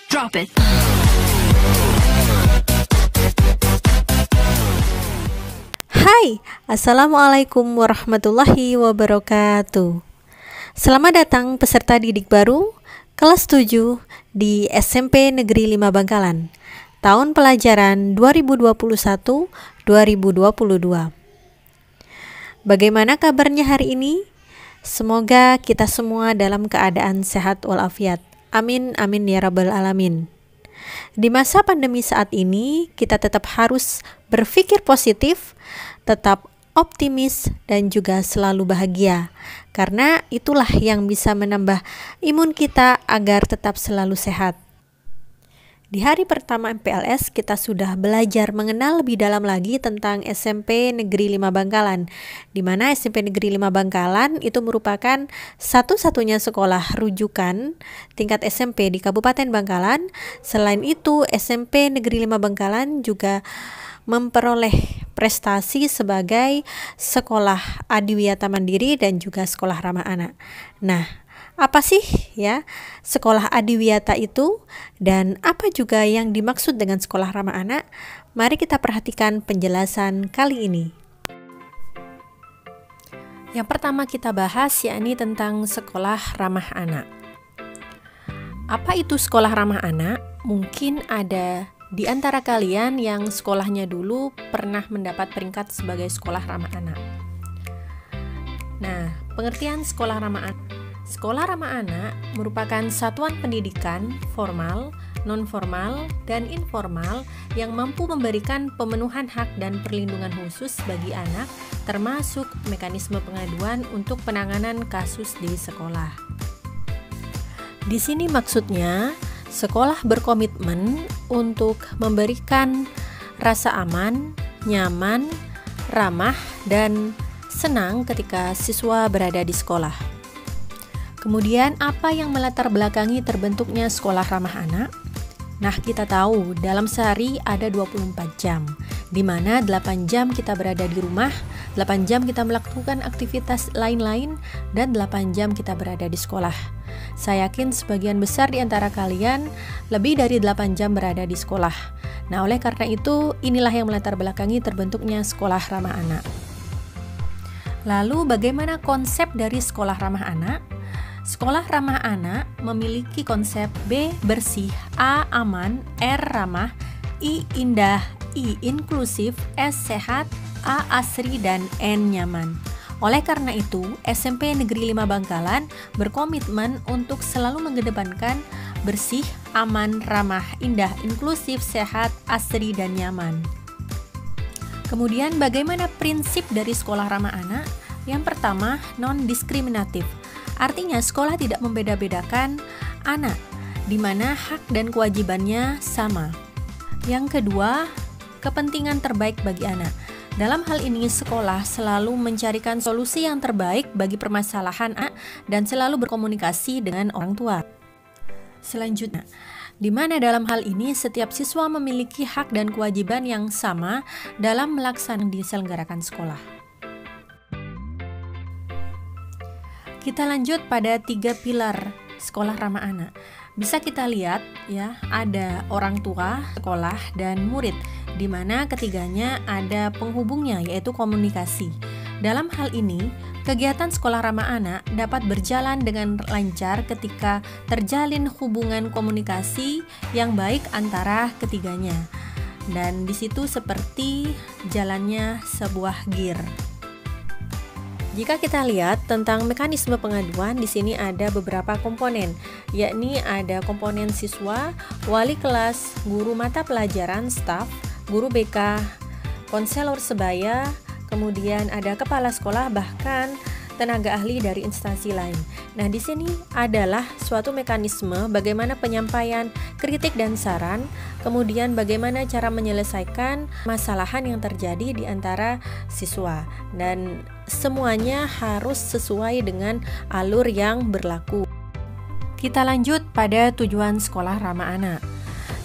Drop it. Hai, Assalamualaikum warahmatullahi wabarakatuh. Selamat datang peserta didik baru kelas 7 di SMP Negeri 5 Bangkalan, tahun pelajaran 2021-2022. Bagaimana kabarnya hari ini? Semoga kita semua dalam keadaan sehat walafiat. Amin, amin ya rabbal alamin. Di masa pandemi saat ini, kita tetap harus berpikir positif, tetap optimis, dan juga selalu bahagia. Karena itulah yang bisa menambah imun kita agar tetap selalu sehat. Di hari pertama MPLS, kita sudah belajar mengenal lebih dalam lagi tentang SMP Negeri 5 Bangkalan, di mana SMP Negeri 5 Bangkalan itu merupakan satu-satunya sekolah rujukan tingkat SMP di Kabupaten Bangkalan. Selain itu, SMP Negeri 5 Bangkalan juga memperoleh prestasi sebagai sekolah adiwiyata mandiri dan juga sekolah ramah anak. Nah, apa sih ya sekolah adiwiyata itu dan apa juga yang dimaksud dengan sekolah ramah anak? Mari kita perhatikan penjelasan kali ini. Yang pertama kita bahas yakni tentang sekolah ramah anak. Apa itu sekolah ramah anak? Mungkin ada di antara kalian yang sekolahnya dulu pernah mendapat peringkat sebagai sekolah ramah anak. Nah, pengertian sekolah ramah anak. Sekolah ramah anak merupakan satuan pendidikan formal, non-formal, dan informal yang mampu memberikan pemenuhan hak dan perlindungan khusus bagi anak, termasuk mekanisme pengaduan untuk penanganan kasus di sekolah. Di sini maksudnya, sekolah berkomitmen untuk memberikan rasa aman, nyaman, ramah, dan senang ketika siswa berada di sekolah. Kemudian, apa yang melatar belakangi terbentuknya sekolah ramah anak? Nah, kita tahu dalam sehari ada 24 jam, di mana 8 jam kita berada di rumah, 8 jam kita melakukan aktivitas lain-lain, dan 8 jam kita berada di sekolah. Saya yakin sebagian besar di antara kalian lebih dari 8 jam berada di sekolah. Nah, oleh karena itu, inilah yang melatar belakangi terbentuknya sekolah ramah anak. Lalu, bagaimana konsep dari sekolah ramah anak? Sekolah ramah anak memiliki konsep B bersih, A aman, R ramah, I indah, I inklusif, S sehat, A asri, dan N nyaman. Oleh karena itu, SMP Negeri 5 Bangkalan berkomitmen untuk selalu mengedepankan bersih, aman, ramah, indah, inklusif, sehat, asri, dan nyaman. Kemudian bagaimana prinsip dari sekolah ramah anak? Yang pertama, non-diskriminatif. Artinya sekolah tidak membeda-bedakan anak, di mana hak dan kewajibannya sama. Yang kedua, kepentingan terbaik bagi anak. Dalam hal ini sekolah selalu mencarikan solusi yang terbaik bagi permasalahan anak dan selalu berkomunikasi dengan orang tua. Selanjutnya, di mana dalam hal ini setiap siswa memiliki hak dan kewajiban yang sama dalam melaksanakan diselenggarakan sekolah. Kita lanjut pada 3 pilar sekolah ramah anak. Bisa kita lihat ya, ada orang tua, sekolah, dan murid, di mana ketiganya ada penghubungnya yaitu komunikasi. Dalam hal ini, kegiatan sekolah ramah anak dapat berjalan dengan lancar ketika terjalin hubungan komunikasi yang baik antara ketiganya. Dan di situ seperti jalannya sebuah gear. Jika kita lihat tentang mekanisme pengaduan, di sini ada beberapa komponen, yakni ada komponen siswa, wali kelas, guru mata pelajaran, staf, guru BK, konselor sebaya, kemudian ada kepala sekolah, bahkan tenaga ahli dari instansi lain. Nah, di sini adalah suatu mekanisme bagaimana penyampaian kritik dan saran, kemudian bagaimana cara menyelesaikan masalahan yang terjadi di antara siswa, dan semuanya harus sesuai dengan alur yang berlaku. Kita lanjut pada tujuan sekolah ramah anak.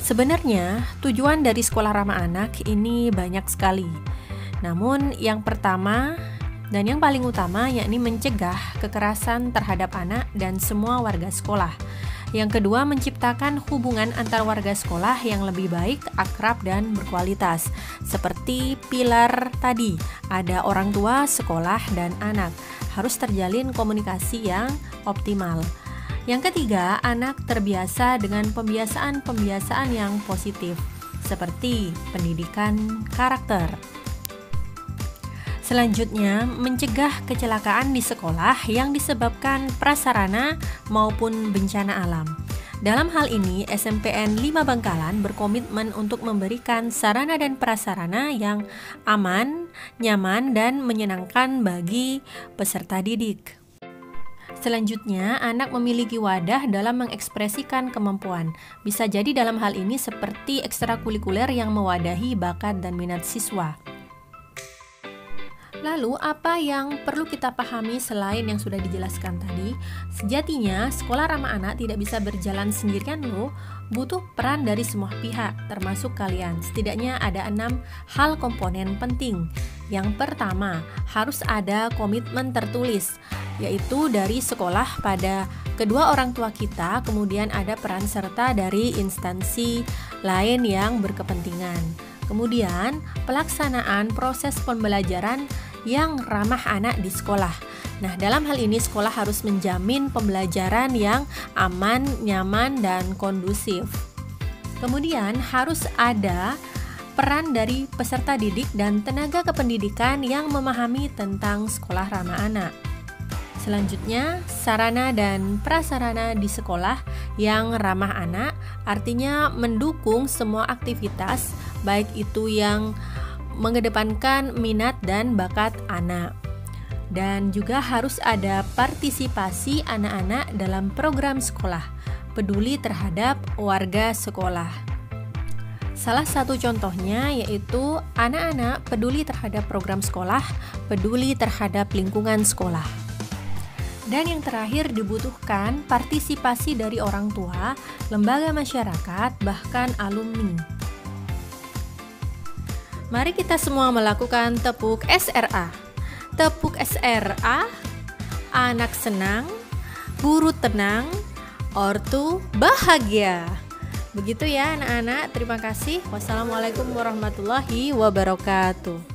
Sebenarnya tujuan dari sekolah ramah anak ini banyak sekali. Namun yang pertama dan yang paling utama yakni mencegah kekerasan terhadap anak dan semua warga sekolah. Yang kedua, menciptakan hubungan antar warga sekolah yang lebih baik, akrab, dan berkualitas. Seperti pilar tadi, ada orang tua, sekolah, dan anak. Harus terjalin komunikasi yang optimal. Yang ketiga, anak terbiasa dengan pembiasaan-pembiasaan yang positif, seperti pendidikan karakter. Selanjutnya, mencegah kecelakaan di sekolah yang disebabkan prasarana maupun bencana alam. Dalam hal ini, SMPN 5 Bangkalan berkomitmen untuk memberikan sarana dan prasarana yang aman, nyaman, dan menyenangkan bagi peserta didik. Selanjutnya, anak memiliki wadah dalam mengekspresikan kemampuan. Bisa jadi dalam hal ini seperti ekstrakurikuler yang mewadahi bakat dan minat siswa. Lalu, apa yang perlu kita pahami selain yang sudah dijelaskan tadi? Sejatinya, sekolah ramah anak tidak bisa berjalan sendirian loh, butuh peran dari semua pihak, termasuk kalian. Setidaknya ada 6 hal komponen penting. Yang pertama, harus ada komitmen tertulis, yaitu dari sekolah pada kedua orang tua kita, kemudian ada peran serta dari instansi lain yang berkepentingan. Kemudian, pelaksanaan proses pembelajaran yang ramah anak di sekolah. Nah, dalam hal ini sekolah harus menjamin pembelajaran yang aman, nyaman, dan kondusif. Kemudian harus ada peran dari peserta didik dan tenaga kependidikan yang memahami tentang sekolah ramah anak. Selanjutnya, sarana dan prasarana di sekolah yang ramah anak artinya mendukung semua aktivitas, baik itu yang mengedepankan minat dan bakat anak. Dan juga harus ada partisipasi anak-anak dalam program sekolah, peduli terhadap warga sekolah. Salah satu contohnya yaitu anak-anak peduli terhadap program sekolah, peduli terhadap lingkungan sekolah. Dan yang terakhir, dibutuhkan partisipasi dari orang tua, lembaga masyarakat, bahkan alumni. Mari kita semua melakukan tepuk SRA. Tepuk SRA, anak senang, guru tenang, ortu bahagia. Begitu ya anak-anak, terima kasih. Wassalamualaikum warahmatullahi wabarakatuh.